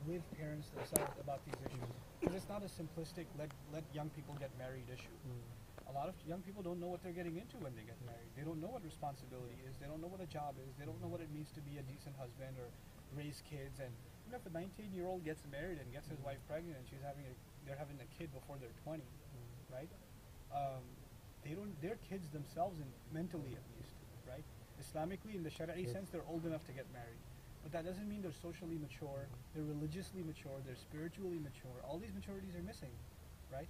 with parents themselves about these issues. Because it's not a simplistic let young people get married issue. A lot of young people don't know what they're getting into when they get married. They don't know what responsibility is. They don't know what a job is. They don't know what it means to be a decent husband or raise kids. And even if a 19-year-old gets married and gets his wife pregnant and they're having a kid before they're 20, right? They're kids themselves, mentally at least, right? Islamically, in the Shari'i sense, they're old enough to get married. But that doesn't mean they're socially mature, they're religiously mature, they're spiritually mature. All these maturities are missing, right?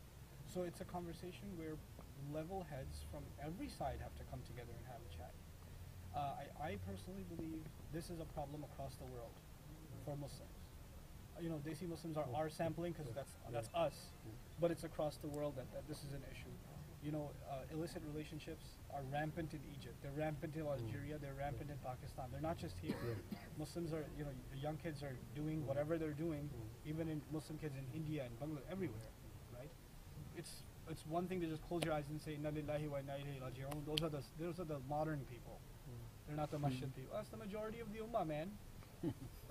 So it's a conversation where level heads from every side have to come together and have a chat. I personally believe this is a problem across the world for Muslims. Desi Muslims are sampling because that's us, but it's across the world that this is an issue. Illicit relationships are rampant in Egypt. They're rampant in Algeria. They're rampant in Pakistan. They're not just here. Muslims are, young kids are doing whatever they're doing, even in Muslim kids in India and Bangladesh, everywhere, right? It's one thing to just close your eyes and say, Inna lillahi wa inna ilayhi raji'un. Those are the modern people. They're not the masjid people. That's the majority of the ummah, man.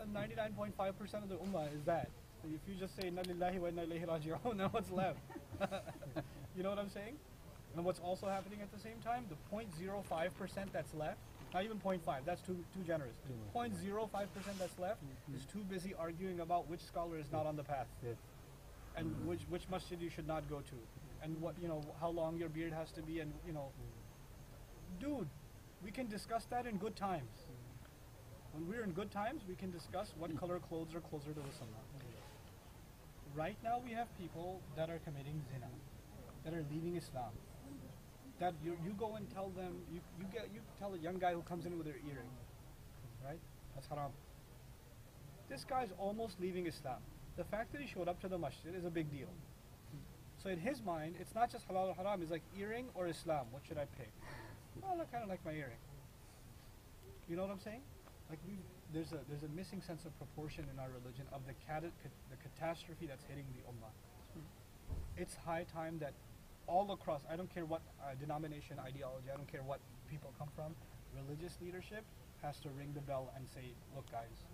99.5% of the ummah is that. So if you just say, Inna lillahi wa inna ilayhi raji'un, then what's left? You know what I'm saying? And what's also happening at the same time, the 0.05% that's left, not even 0.5, that's too generous. 0.05% that's left is too busy arguing about which scholar is not on the path, and which masjid you should not go to, and what how long your beard has to be, and dude, we can discuss that in good times. When we're in good times, we can discuss what color clothes are closer to the sunnah. Right now, we have people that are committing zina, that are leaving Islam. That you go and tell them, you tell a young guy who comes in with their earring, right? That's haram. This guy's almost leaving Islam. The fact that he showed up to the masjid is a big deal. So in his mind, it's not just halal or haram, it's like earring or Islam. What should I pick? Well, I kind of like my earring. You know what I'm saying? Like there's a missing sense of proportion in our religion of the catastrophe that's hitting the ummah. It's high time that all across, I don't care what denomination, ideology, I don't care what people come from, religious leadership has to ring the bell and say, look guys,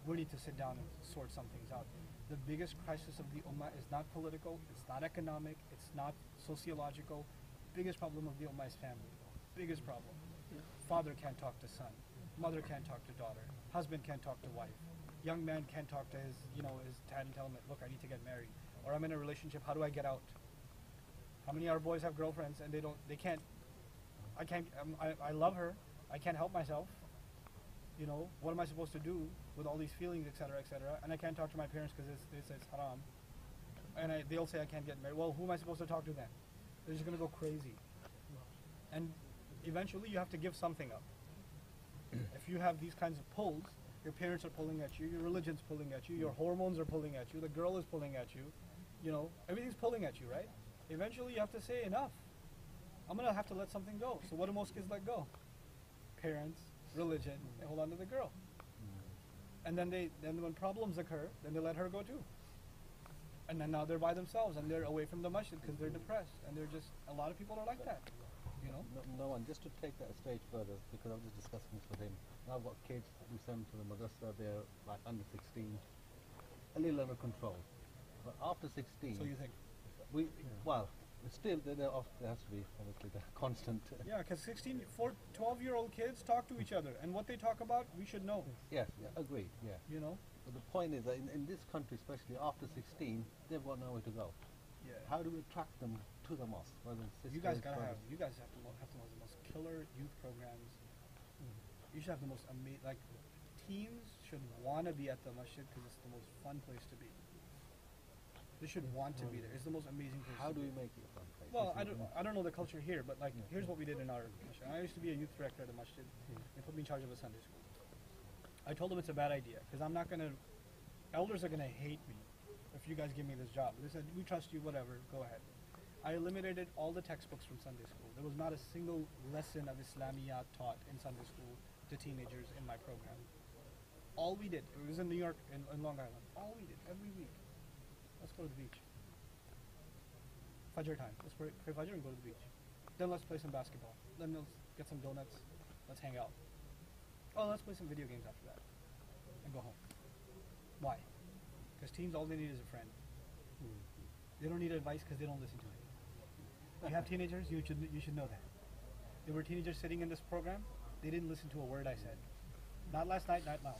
we need to sit down and sort some things out. The biggest crisis of the ummah is not political, it's not economic, it's not sociological. Biggest problem of the ummah is family. Biggest problem. Father can't talk to son, mother can't talk to daughter, husband can't talk to wife, young man can't talk to his dad and tell him, look, I need to get married, or I'm in a relationship, how do I get out? How many of our boys have girlfriends and I love her, I can't help myself. What am I supposed to do with all these feelings, etc., and I can't talk to my parents because they say it's haram, and they'll say I can't get married. Well, who am I supposed to talk to then? They're just going to go crazy, and eventually you have to give something up. If you have these kinds of pulls, your parents are pulling at you, your religion's pulling at you, your hormones are pulling at you, the girl is pulling at you, everything's pulling at you, right? Eventually you have to say enough. I'm going to have to let something go. So what do most kids let go? Parents, religion, they hold on to the girl. And then when problems occur, then they let her go too. And then now they're by themselves and they're away from the masjid because they're depressed. And they're just, a lot of people are like that. No one, just to take that a stage further, because I was just discussing this with him. I've got kids we send to the madrasa, they're like under 16, a little under control. But after 16... So you think? Well, still there has to be obviously the constant. Yeah, because 12-year-old kids talk to each other, and what they talk about, we should know. Yes, agreed. Yeah. But the point is that in this country, especially after 16, they've got nowhere to go. Yeah. How do we attract them to the mosque? You guys have to have the most killer youth programs. You should have the most amazing. Like, teens should want to be at the masjid because it's the most fun place to be. They should want to be there. It's the most amazing place. How do we make it a fun place? Well, I don't know the culture here, but here's what we did in our masjid. I used to be a youth director at a masjid. They put me in charge of a Sunday school. I told them it's a bad idea because elders are gonna hate me if you guys give me this job. They said, we trust you, whatever, go ahead. I eliminated all the textbooks from Sunday school. There was not a single lesson of Islamiyat taught in Sunday school to teenagers in my program. All we did, it was in New York, in Long Island, all we did every week, let's go to the beach. Fajr time. Let's pray Fajr and go to the beach. Then let's play some basketball. Then let's get some donuts. Let's hang out. Oh, let's play some video games after that. And go home. Why? Because teens, all they need is a friend. They don't need advice because they don't listen to it. You have teenagers, you should know that. There were teenagers sitting in this program, they didn't listen to a word I said. Not last night, not now.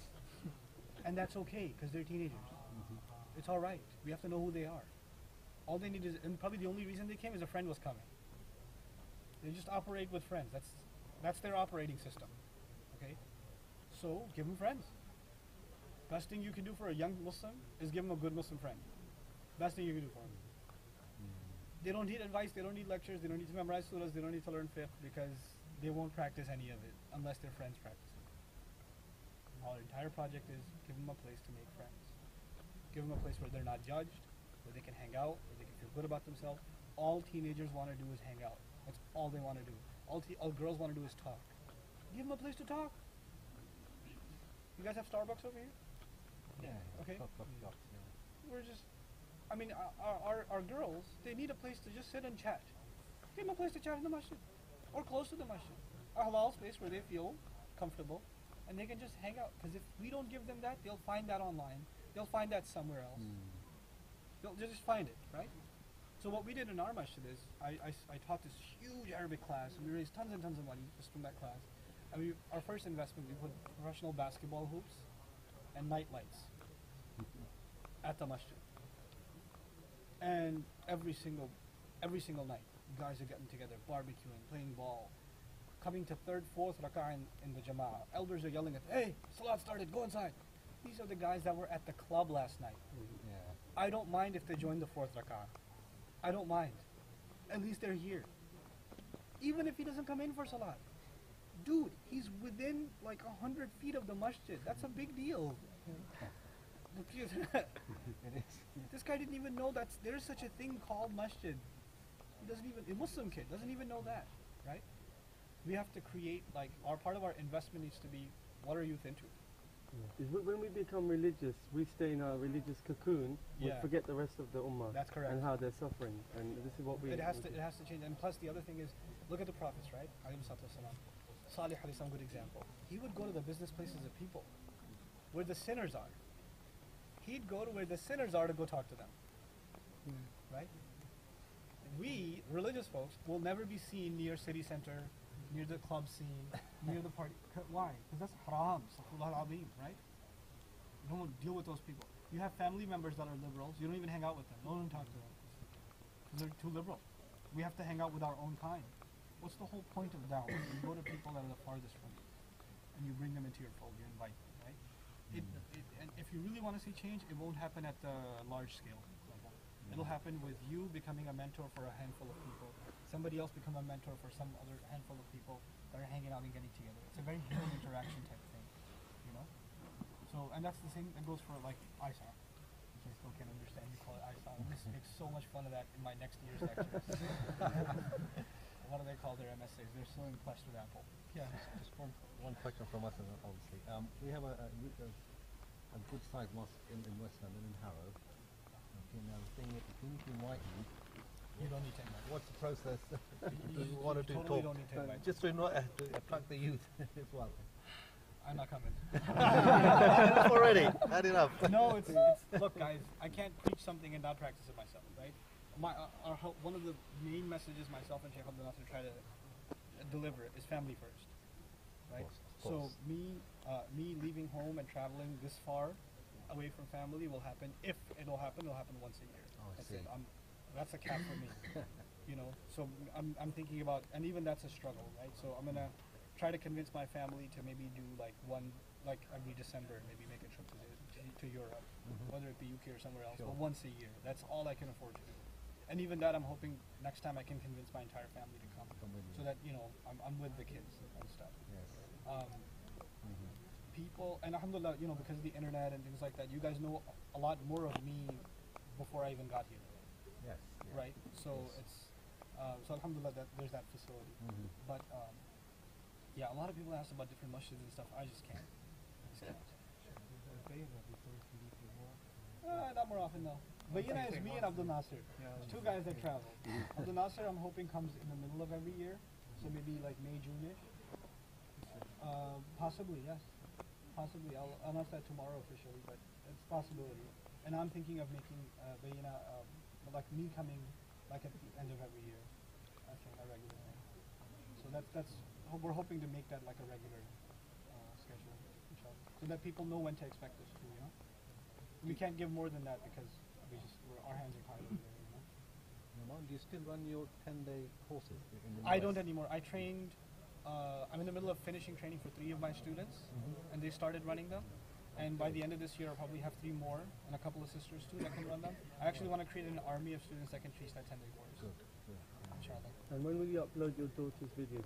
And that's okay, because they're teenagers. It's all right. We have to know who they are. All they need is, and probably the only reason they came is a friend was coming. They just operate with friends. That's their operating system. Okay? So give them friends. Best thing you can do for a young Muslim is give them a good Muslim friend. Best thing you can do for them. They don't need advice, they don't need lectures, they don't need to memorize surahs, they don't need to learn fiqh because they won't practice any of it unless their friends practice it. Our entire project is give them a place to make friends. Give them a place where they're not judged, where they can hang out, where they can feel good about themselves. All teenagers want to do is hang out. That's all they want to do. All girls want to do is talk. Give them a place to talk. You guys have Starbucks over here? Yeah. Okay. Yeah. We're just, I mean, our girls, they need a place to just sit and chat. Give them a place to chat in the masjid or close to the masjid. A halal space where they feel comfortable and they can just hang out. Because if we don't give them that, they'll find that online. They'll find that somewhere else. They'll just find it, right? So what we did in our masjid is, I taught this huge Arabic class and we raised tons and tons of money just from that class. And our first investment, we put professional basketball hoops and night lights at the masjid. And every single night, guys are getting together, barbecuing, playing ball, coming to third, fourth rak'ah in the jama'ah. Elders are yelling at, hey, salat started, go inside. These are the guys that were at the club last night. Yeah. I don't mind if they join the fourth rak'ah. I don't mind. At least they're here. Even if he doesn't come in for salat. Dude, he's within like 100 feet of the masjid. That's a big deal. It is. This guy didn't even know that there's such a thing called masjid. He doesn't even, a Muslim kid doesn't even know that, right? We have to create, like, part of our investment needs to be, what are youth into? Is when we become religious, we stay in our religious cocoon, we Yeah. forget the rest of the ummah. That's correct. And how they're suffering. And this is what we... It has to change. And plus the other thing is, look at the prophets, right? Alayhi salatu wasalam. Salih alayhi salam, good example. He would go to the business places of people, where the sinners are. He'd go to where the sinners are to go talk to them. Right? We, religious folks, will never be seen near city center, near the club scene, near the party. Why? Because that's haram, astaghfirullah al-azim, right? You don't deal with those people. You have family members that are liberals, you don't even hang out with them, don't even talk to them. Because they're too liberal. We have to hang out with our own kind. What's the whole point of da'wah? You go to people that are the farthest from you, and you bring them into your fold, you invite them, right? And if you really want to see change, it won't happen at the large scale level. It'll happen with you becoming a mentor for a handful of people, somebody else become a mentor for some other handful of people that are hanging out and getting together. It's a very human interaction type thing, you know? So, and that's the same that goes for like ISA, which I still can't understand. You call it ISA. I'm going to make so much fun of that in my next year's lectures. What do they call their MSAs? They're so impressed with Apple. Yeah. Just one question from us, obviously. We have a good sized mosque in West London, in Harrow. Okay, now the thing is, if we need to invite You don't need to invite. what's the process? You One or two totally talk, don't need to invite. just to attract the youth as well. I'm not coming. Enough already. Had enough. No, it's look, guys. I can't preach something and not practice it myself, right? One of the main messages myself and Sheikh Abdul Nasser try to deliver is family first, right? Of course. So me leaving home and traveling this far away from family will happen. If it'll happen once a year. Oh, I That's see. it. That's a cap for me. You know, so I'm thinking about, and even that's a struggle, right? So I'm gonna try to convince my family to maybe do like every December, maybe make a trip to Europe, whether it be UK or somewhere else, Sure. but once a year. That's all I can afford to do. And even that, I'm hoping next time I can convince my entire family to come, Come with you. so that I'm with the kids and stuff. Yes. People, and alhamdulillah, because of the internet and things like that, you guys know a lot more of me before I even got here. Yes. Right? So Yes. it's so alhamdulillah that there's that facility. But yeah, a lot of people ask about different masjids and stuff. I just can't. Not more often though. But is me and Abdul Nasser. There's two guys that travel. Abdul Nasser, I'm hoping, comes in the middle of every year, so maybe like May, June-ish. Possibly, yes. Possibly. I'll announce that tomorrow officially, but it's a possibility. And I'm thinking of making like me coming like at the end of every year. I think a regular thing. So we're hoping to make that like a regular schedule, inshallah, so that people know when to expect us too. We can't give more than that because our hands are tied over there. Nouman, do you still run your 10-day courses in the I US? don't anymore. I trained. I'm in the middle of finishing training for 3 of my students, and they started running them. And by the end of this year, I'll probably have 3 more and a couple of sisters too that can run them. I actually want to create an army of students that can teach that 10-day course. Good. Inshallah. And when will you upload your daughter's videos?